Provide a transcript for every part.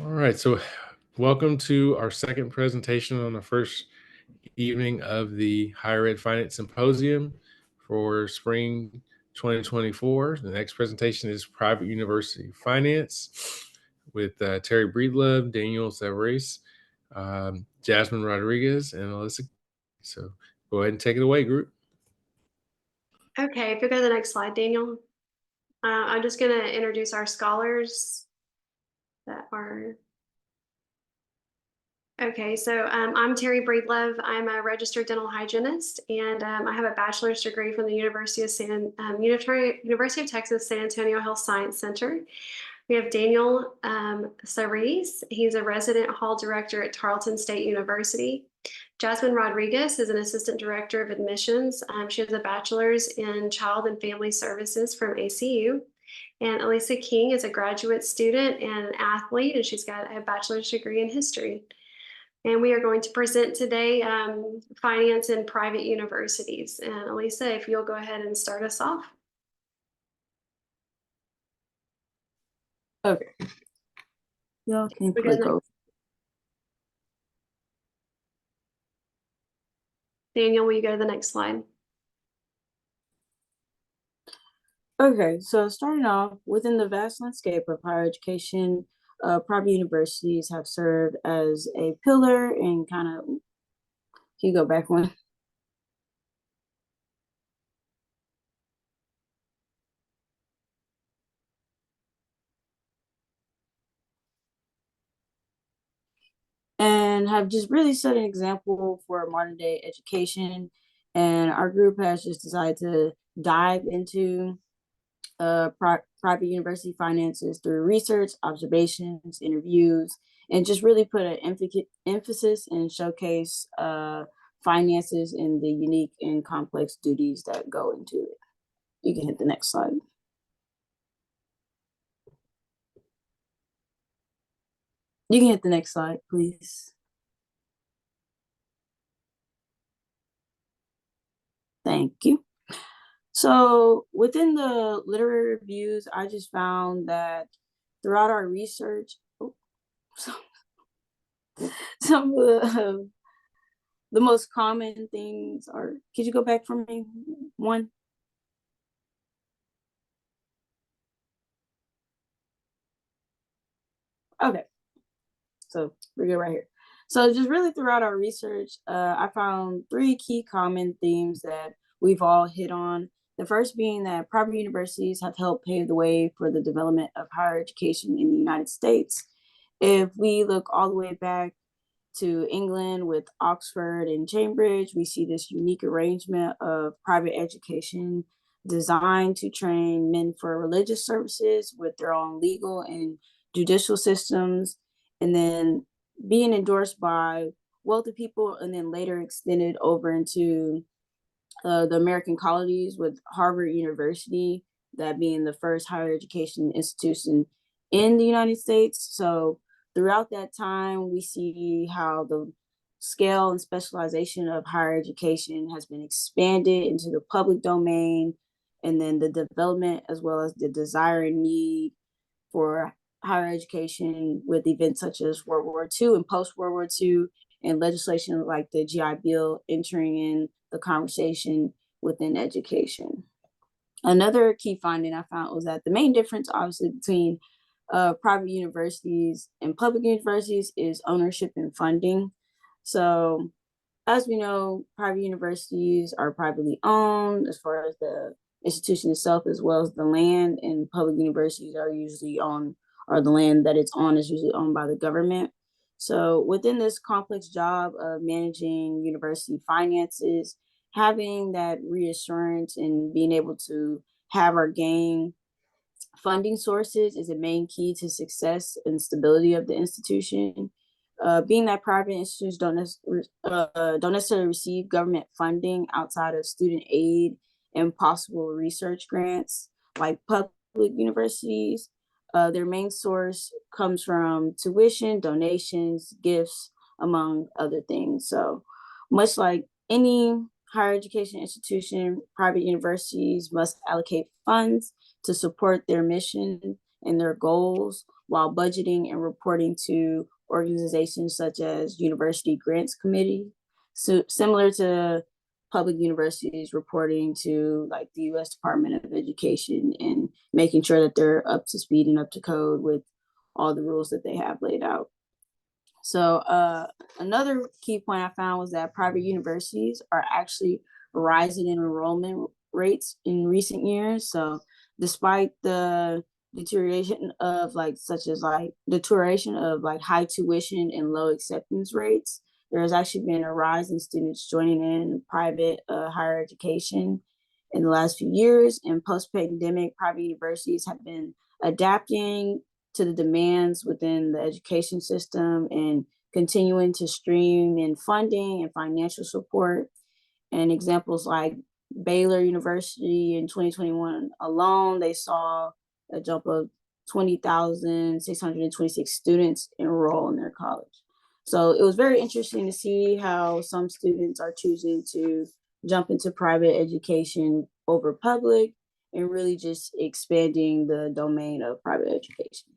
All right, so welcome to our second presentation on the first evening of the Higher Ed Finance Symposium for spring 2024. The next presentation is Private University Finance with Terry Breedlove, Daniel Savarese, Jasmine Rodriguez, and Alyssa. So go ahead and take it away, group. Okay, if you go to the next slide, Daniel. I'm just going to introduce our scholars that are. Okay, so I'm Terry Breedlove. I'm a registered dental hygienist, and I have a bachelor's degree from the University of Texas San Antonio Health Science Center. We have Daniel Savarese. He's a resident hall director at Tarleton State University. Jasmine Rodriguez is an assistant director of admissions. She has a bachelor's in child and family services from ACU. And Alyssa King is a graduate student and an athlete, and she's got a bachelor's degree in history. And we are going to present today finance in private universities. And Alyssa, if you'll go ahead and start us off. Okay. Y'all can click over. Daniel, will you go to the next slide? Okay, so starting off, within the vast landscape of higher education, private universities have served as a pillar and kind of, can you go back one? And have just really set an example for modern day education. And our group has just decided to dive into private university finances through research, observations, interviews, and just really put an emphasis and showcase finances and the unique and complex duties that go into it. You can hit the next slide. You can hit the next slide, please. Thank you. So within the literary reviews, I just found that throughout our research, some of the most common things are, could you go back for me? One. Okay. So we're good right here. So just really throughout our research, I found three key common themes that we've all hit on. The first being that private universities have helped pave the way for the development of higher education in the United States. If we look all the way back to England with Oxford and Cambridge, we see this unique arrangement of private education designed to train men for religious services with their own legal and judicial systems, and then being endorsed by wealthy people, and then later extended over into the American colonies with Harvard University, that being the first higher education institution in the United States. So throughout that time, we see how the scale and specialization of higher education has been expanded into the public domain, and then the development as well as the desire and need for higher education with events such as World War II and post-World War II, and legislation like the GI Bill entering in the conversation within education. Another key finding I found was that the main difference, obviously, between private universities and public universities is ownership and funding. So as we know, private universities are privately owned as far as the institution itself, as well as the land, and public universities are usually owned, or the land that it's on is usually owned by the government. So within this complex job of managing university finances, having that reassurance and being able to have or gain funding sources is a main key to success and stability of the institution. Being that private institutions don't necessarily receive government funding outside of student aid and possible research grants, like public universities, their main source comes from tuition, donations, gifts, among other things. So much like any higher education institution, private universities must allocate funds to support their mission and their goals while budgeting and reporting to organizations such as University Grants Committee, so similar to public universities reporting to like the U.S. Department of Education and making sure that they're up to speed and up to code with all the rules that they have laid out. So another key point I found was that private universities are actually rising in enrollment rates in recent years. So despite the deterioration of high tuition and low acceptance rates, there has actually been a rise in students joining in private higher education in the last few years. And post-pandemic, private universities have been adapting to the demands within the education system and continuing to stream in funding and financial support. And examples like Baylor University in 2021 alone, they saw a jump of 20,626 students enroll in their college. So it was very interesting to see how some students are choosing to jump into private education over public and really just expanding the domain of private education.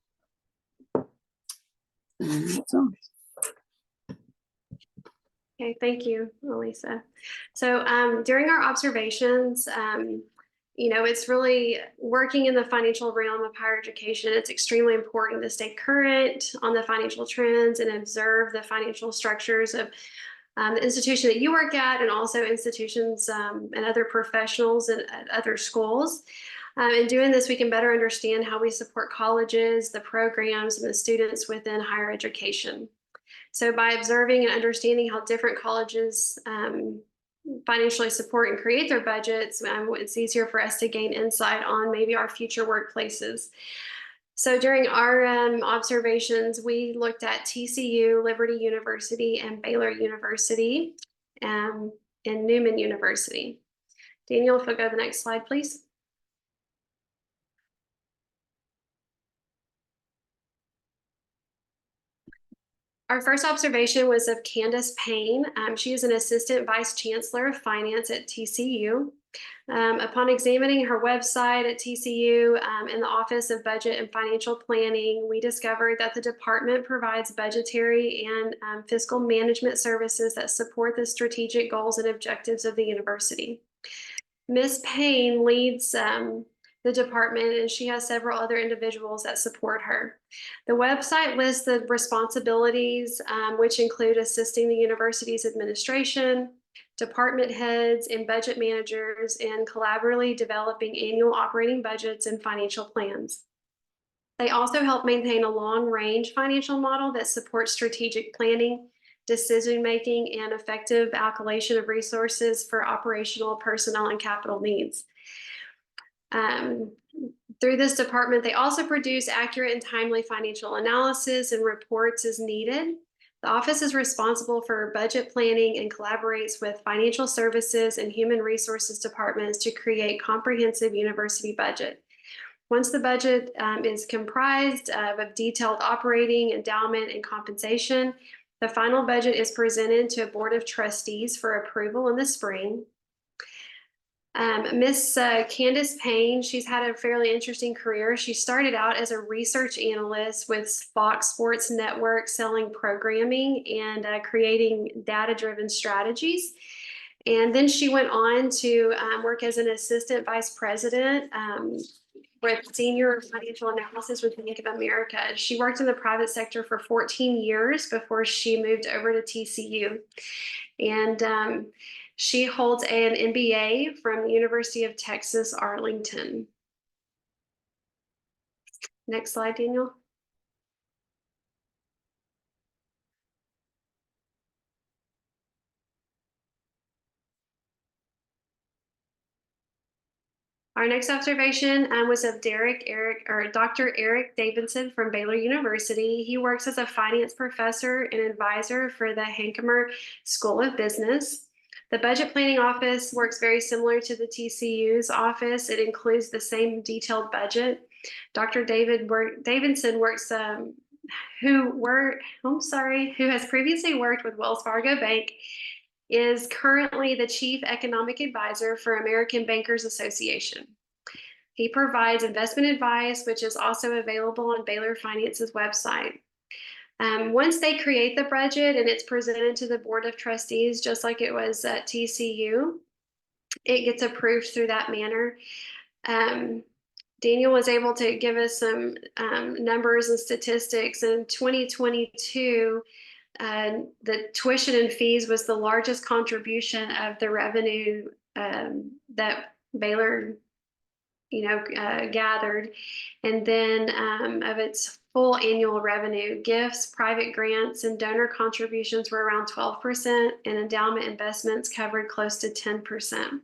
So. Okay, thank you, Elisa. So during our observations, it's really working in the financial realm of higher education. It's extremely important to stay current on the financial trends and observe the financial structures of the institution that you work at, and also institutions and other professionals at other schools. In doing this, we can better understand how we support colleges, the programs, and the students within higher education. So by observing and understanding how different colleges financially support and create their budgets, it's easier for us to gain insight on maybe our future workplaces. So during our observations, we looked at TCU, Liberty University, and Baylor University, and Newman University. Daniel, if we'll go to the next slide, please. Our first observation was of Candace Payne. She is an assistant vice chancellor of finance at TCU. Upon examining her website at TCU in the Office of Budget and Financial Planning, we discovered that the department provides budgetary and fiscal management services that support the strategic goals and objectives of the university. Ms. Payne leads the department, and she has several other individuals that support her. The website lists the responsibilities, which include assisting the university's administration, department heads, and budget managers in collaboratively developing annual operating budgets and financial plans. They also help maintain a long-range financial model that supports strategic planning, decision-making, and effective allocation of resources for operational, personnel, and capital needs. Through this department, they also produce accurate and timely financial analysis and reports as needed. The office is responsible for budget planning and collaborates with financial services and human resources departments to create comprehensive university budget. Once the budget is comprised of detailed operating, endowment, and compensation, the final budget is presented to a board of trustees for approval in the spring. Miss Candace Payne, she's had a fairly interesting career. She started out as a research analyst with Fox Sports Network, selling programming and creating data-driven strategies. And then she went on to work as an assistant vice president with senior financial analysis with Bank of America. She worked in the private sector for 14 years before she moved over to TCU. And she holds an MBA from the University of Texas, Arlington. Next slide, Daniel. Our next observation was of Dr. Eric Davidson from Baylor University. He works as a finance professor and advisor for the Hankemer School of Business. The budget planning office works very similar to the TCU's office. It includes the same detailed budget. Dr. Davidson works, who has previously worked with Wells Fargo Bank, is currently the Chief Economic Advisor for American Bankers Association. He provides investment advice, which is also available on Baylor Finance's website. Once they create the budget and it's presented to the Board of Trustees, just like it was at TCU, it gets approved through that manner. Daniel was able to give us some numbers and statistics. In 2022, the tuition and fees was the largest contribution of the revenue that Baylor gathered. And then of its full annual revenue, gifts, private grants, and donor contributions were around 12%, and endowment investments covered close to 10%.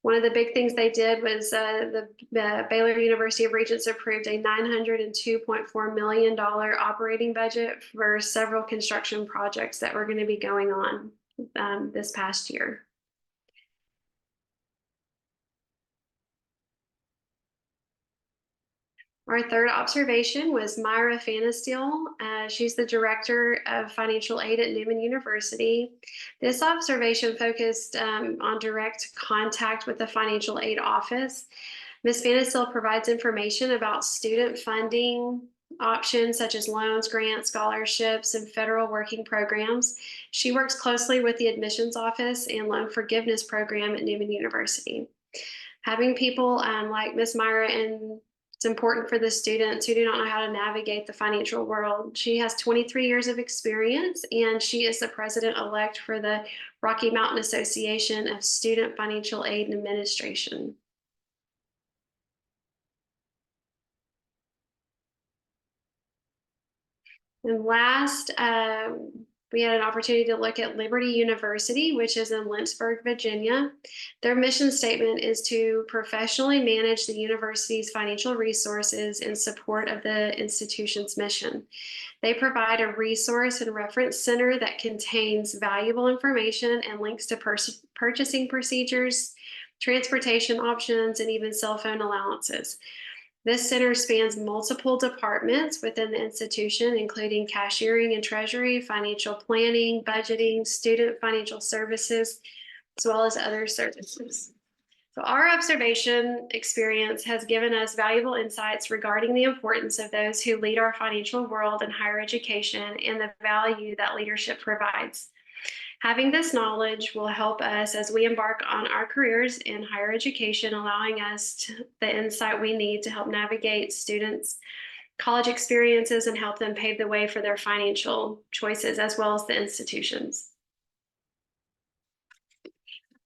One of the big things they did was the Baylor University of Regents approved a $902.4 million operating budget for several construction projects that were going to be going on this past year. Our third observation was Myra Fanasteel. She's the Director of Financial Aid at Newman University. This observation focused on direct contact with the Financial Aid Office. Ms. Fanasteel provides information about student funding options such as loans, grants, scholarships, and federal working programs. She works closely with the admissions office and loan forgiveness program at Newman University. Having people like Ms. Myra and it's important for the students who do not know how to navigate the financial world. She has 23 years of experience, and she is the president-elect for the Rocky Mountain Association of Student Financial Aid and Administration. And last, we had an opportunity to look at Liberty University, which is in Lynchburg, Virginia. Their mission statement is to professionally manage the university's financial resources in support of the institution's mission. They provide a resource and reference center that contains valuable information and links to purchasing procedures, transportation options, and even cell phone allowances. This center spans multiple departments within the institution, including cashiering and treasury, financial planning, budgeting, student financial services, as well as other services. So our observation experience has given us valuable insights regarding the importance of those who lead our financial world in higher education and the value that leadership provides. Having this knowledge will help us as we embark on our careers in higher education, allowing us the insight we need to help navigate students' college experiences and help them pave the way for their financial choices, as well as the institutions.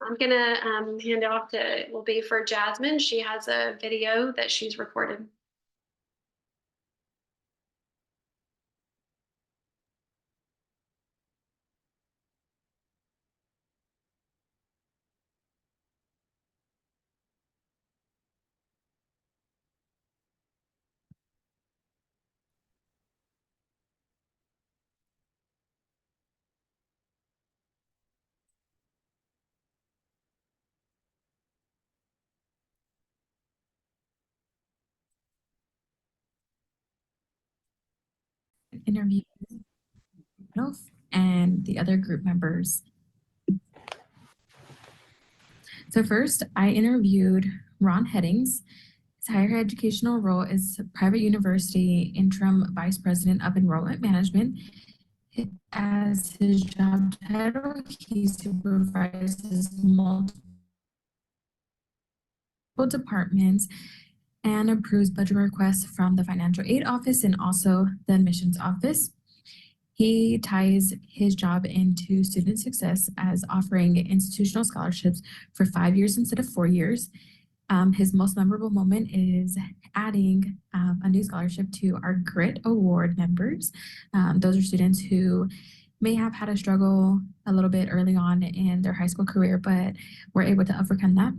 I'm gonna hand it off to, will be for Jasmine. She has a video that she's recorded. Interview myself and the other group members. So first, I interviewed Ron Headings. His higher educational role is private university interim vice president of enrollment management. As his job title, he supervises multiple departments and approves budget requests from the financial aid office and also the admissions office. He ties his job into student success as offering institutional scholarships for 5 years instead of 4 years. His most memorable moment is adding a new scholarship to our GRIT Award members. Those are students who may have had a struggle a little bit early on in their high school career, but were able to overcome that.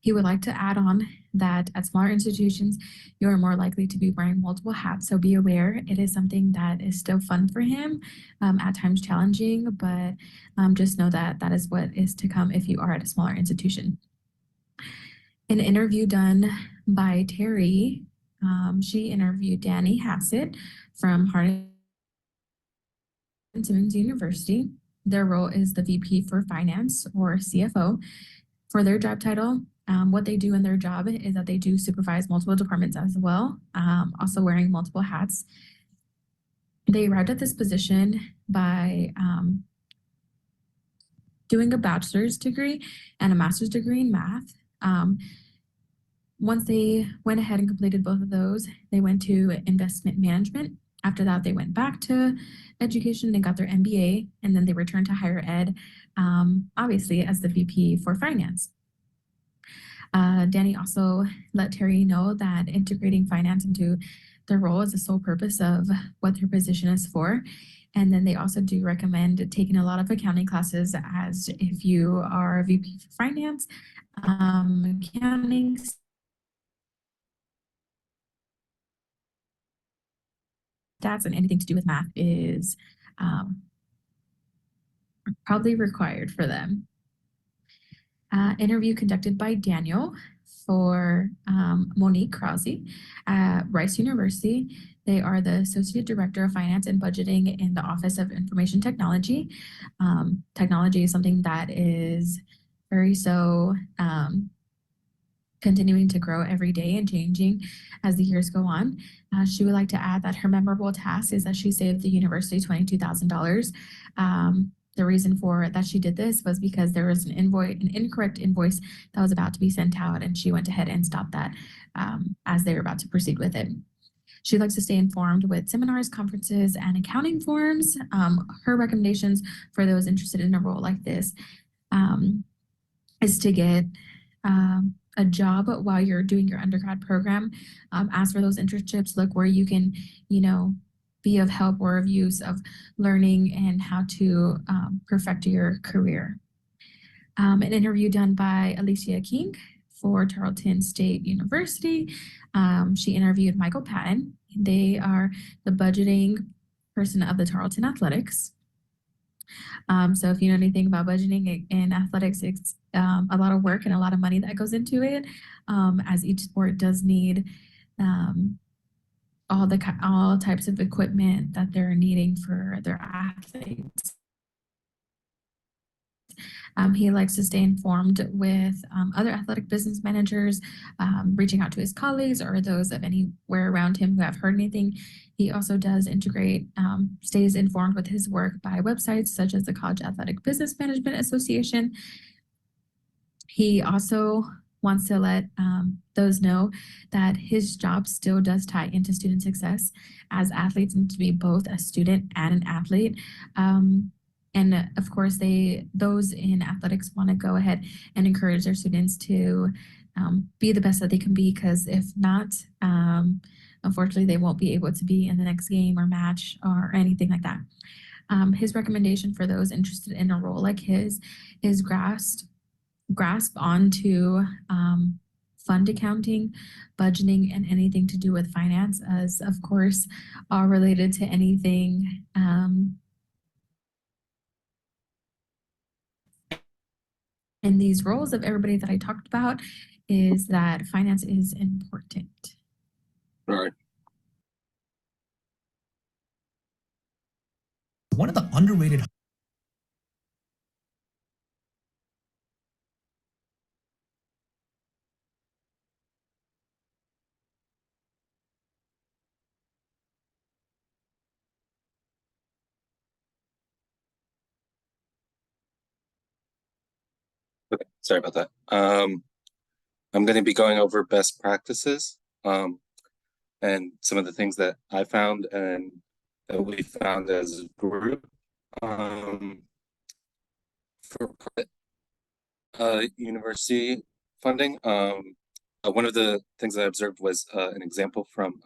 He would like to add on that at smaller institutions, you are more likely to be wearing multiple hats. So be aware, it is something that is still fun for him, at times challenging, but just know that that is what is to come if you are at a smaller institution. An interview done by Terry, she interviewed Danny Hassett from Hardin-Simmons University. Their role is the VP for Finance or CFO. For their job title, What they do in their job is that they do supervise multiple departments as well, also wearing multiple hats. They arrived at this position by doing a bachelor's degree and a master's degree in math. Once they went ahead and completed both of those, they went to investment management. After that, they went back to education and got their MBA, and then they returned to higher ed, obviously as the VP for finance. Danny also let Terry know that integrating finance into their role is the sole purpose of what their position is for. And then they also do recommend taking a lot of accounting classes, as if you are a VP for finance, accounting stats and anything to do with math is probably required for them. Interview conducted by Daniel for Monique Krause at Rice University. They are the Associate Director of Finance and Budgeting in the Office of Information Technology. Technology is something that is very continuing to grow every day and changing as the years go on. She would like to add that her memorable task is that she saved the university $22,000. The reason for that she did this was because there was an incorrect invoice that was about to be sent out, and she went ahead and stopped that as they were about to proceed with it. She likes to stay informed with seminars, conferences, and accounting forums. Her recommendations for those interested in a role like this is to get a job while you're doing your undergrad program. Ask for those internships, look where you can, be of help or of use of learning and how to perfect your career. An interview done by Alicia King for Tarleton State University. She interviewed Michael Patton. They are the budgeting person of the Tarleton Athletics. So if you know anything about budgeting in athletics, it's a lot of work and a lot of money that goes into it, as each sport does need all types of equipment that they're needing for their athletes. He likes to stay informed with other athletic business managers, reaching out to his colleagues or those of anywhere around him who have heard anything. He also does stays informed with his work by websites such as the College Athletic Business Management Association. He also wants to let those know that his job still does tie into student success, as athletes need to be both a student and an athlete. And of course, those in athletics want to go ahead and encourage their students to be the best that they can be, because if not, unfortunately, they won't be able to be in the next game or match or anything like that. His recommendation for those interested in a role like his is grasp onto fund accounting, budgeting, and anything to do with finance, as of course are related to anything in these roles of everybody that I talked about, is that finance is important. Right. One of the underrated Okay, sorry about that. I'm going to be going over best practices and some of the things that I found and that we found as a group for university funding. One of the things I observed was an example from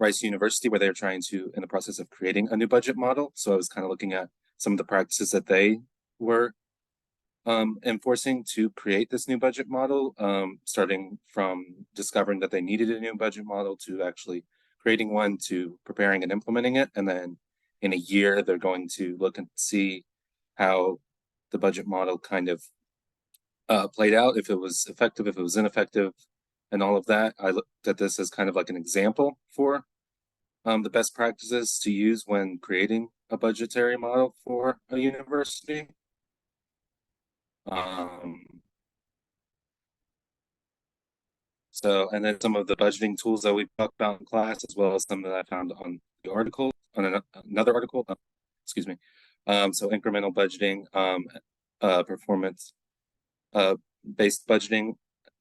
Rice University, where they're trying to, in the process of creating a new budget model. So I was kind of looking at some of the practices that they were enforcing to create this new budget model, starting from discovering that they needed a new budget model to actually creating one, to preparing and implementing it. And then in a year, they're going to look and see how the budget model kind of played out, if it was effective, if it was ineffective, and all of that. I looked at this as kind of like an example for the best practices to use when creating a budgetary model for a university. So, and then some of the budgeting tools that we talked about in class, as well as some that I found on the article, on another article, excuse me. So incremental budgeting, performance, based budgeting,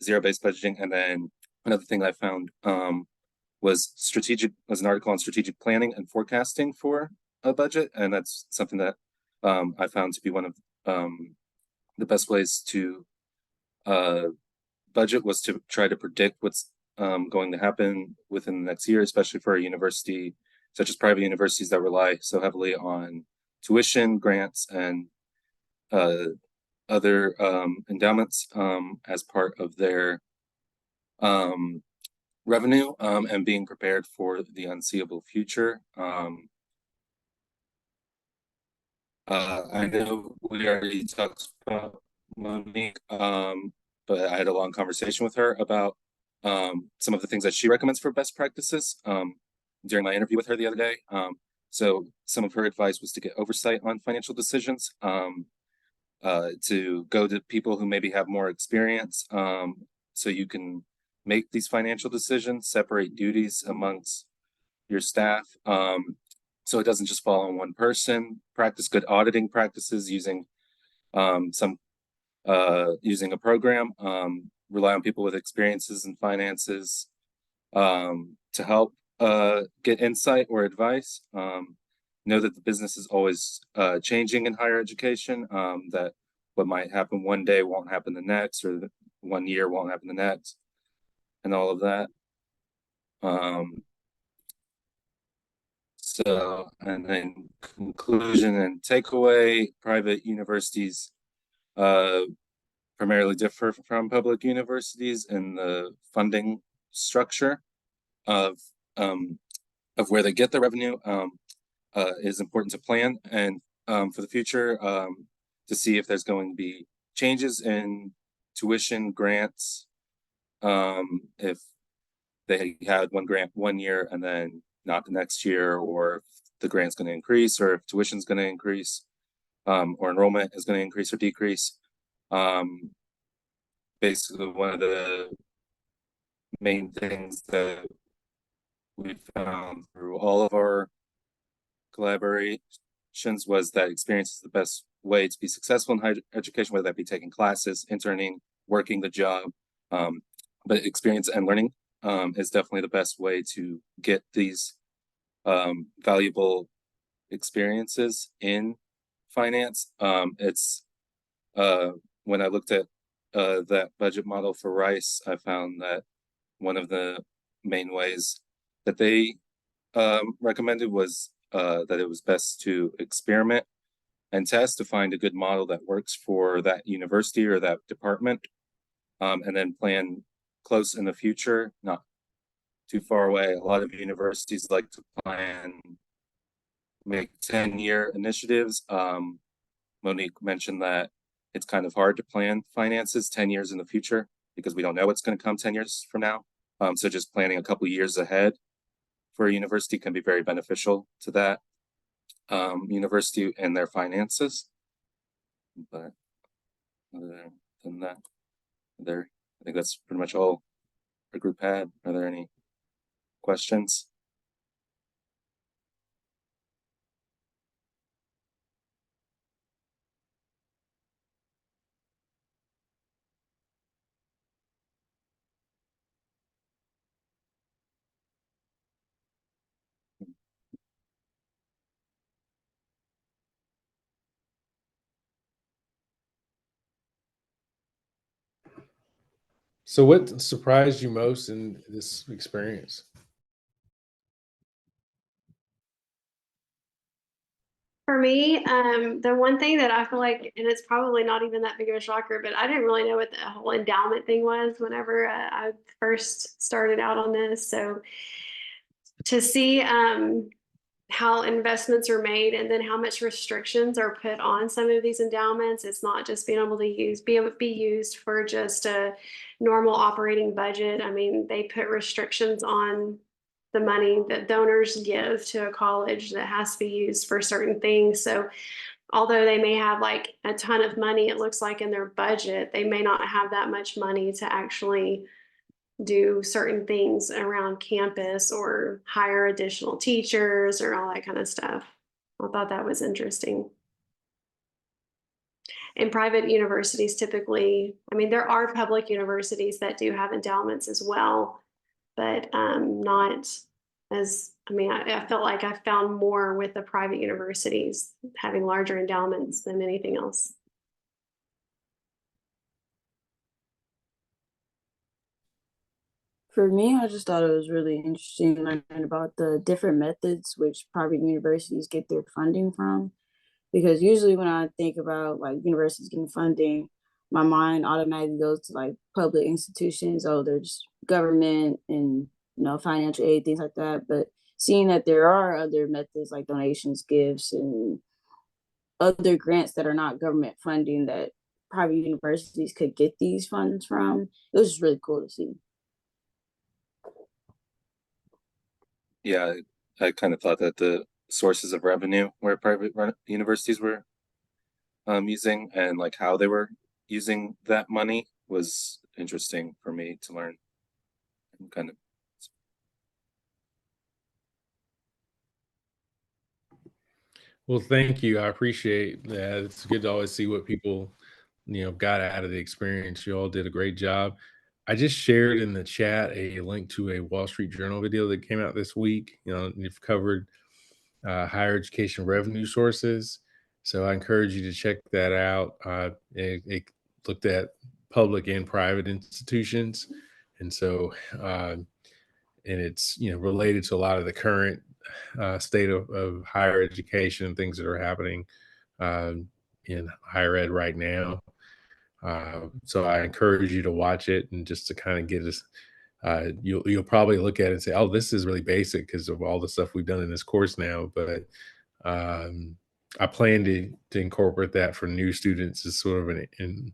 zero-based budgeting, and then another thing I found was an article on strategic planning and forecasting for a budget, and that's something that I found to be one of the best ways to budget, was to try to predict what's going to happen within the next year, especially for a university such as private universities that rely so heavily on tuition, grants, and other endowments as part of their revenue, and being prepared for the unseeable future. I know we already talked about Monique, but I had a long conversation with her about some of the things that she recommends for best practices during my interview with her the other day. So some of her advice was to get oversight on financial decisions, to go to people who maybe have more experience, so you can make these financial decisions, separate duties amongst your staff, so it doesn't just fall on one person. Practice good auditing practices using using a program, rely on people with experiences in finances to help get insight or advice. Know that the business is always changing in higher education, that what might happen one day won't happen the next, or 1 year won't happen the next, and all of that. So, and then conclusion and takeaway: private universities primarily differ from public universities in the funding structure of where they get their revenue. Is important to plan and for the future, to see if there's going to be changes in tuition, grants, if they had one grant 1 year and then not the next year, or if the grant's going to increase, or if tuition's going to increase, or enrollment is going to increase or decrease. Basically, one of the main things that we found through all of our collaborations was that experience is the best way to be successful in higher education, whether that be taking classes, interning, working the job. But experience and learning is definitely the best way to get these valuable experiences in finance. It's when I looked at that budget model for Rice, I found that one of the main ways that they recommended was that it was best to experiment and test to find a good model that works for that university or that department, and then plan close in the future, not too far away. A lot of universities like to plan, make 10-year initiatives. Monique mentioned that it's kind of hard to plan finances 10 years in the future because we don't know what's going to come 10 years from now. So just planning a couple years ahead for a university can be very beneficial to that university and their finances. But other than that, I think that's pretty much all our group had. Are there any questions? So what surprised you most in this experience? For me, the one thing that I feel like, and it's probably not even that big of a shocker, but I didn't really know what the whole endowment thing was whenever I first started out on this. So to see how investments are made and then how much restrictions are put on some of these endowments, it's not just being able to be used for just a normal operating budget. I mean, they put restrictions on the money that donors give to a college that has to be used for certain things. So although they may have like a ton of money, it looks like in their budget, they may not have that much money to actually do certain things around campus or hire additional teachers or all that kind of stuff. I thought that was interesting. And private universities typically, I mean, there are public universities that do have endowments as well, but not as, I mean, I felt like I found more with the private universities having larger endowments than anything else. For me, I just thought it was really interesting learning about the different methods which private universities get their funding from. Because usually when I think about like universities getting funding, my mind automatically goes to like public institutions. Oh, there's government and financial aid, things like that. But seeing that there are other methods like donations, gifts, and other grants that are not government funding that private universities could get these funds from, it was just really cool to see. Yeah, I kind of thought that the sources of revenue where universities were using and like how they were using that money was interesting for me to learn. And kind of. Well, thank you. I appreciate that. It's good to always see what people, got out of the experience. You all did a great job. I just shared in the chat a link to a Wall Street Journal video that came out this week. You've covered higher education revenue sources. So I encourage you to check that out. It looked at public and private institutions. And so, and it's, related to a lot of the current state of higher education and things that are happening in higher ed right now. So I encourage you to watch it and just to kind of get us. You'll probably look at it and say, "Oh, this is really basic because of all the stuff we've done in this course now." But I plan to incorporate that for new students as sort of an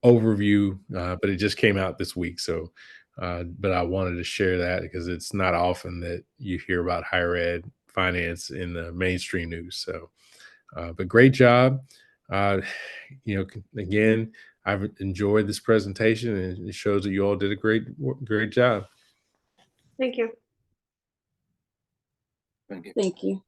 overview. But it just came out this week, so but I wanted to share that because it's not often that you hear about higher ed finance in the mainstream news. So, but great job. Uh, again, I've enjoyed this presentation, and it shows that you all did a great job. Thank you. Thank you. Thank you.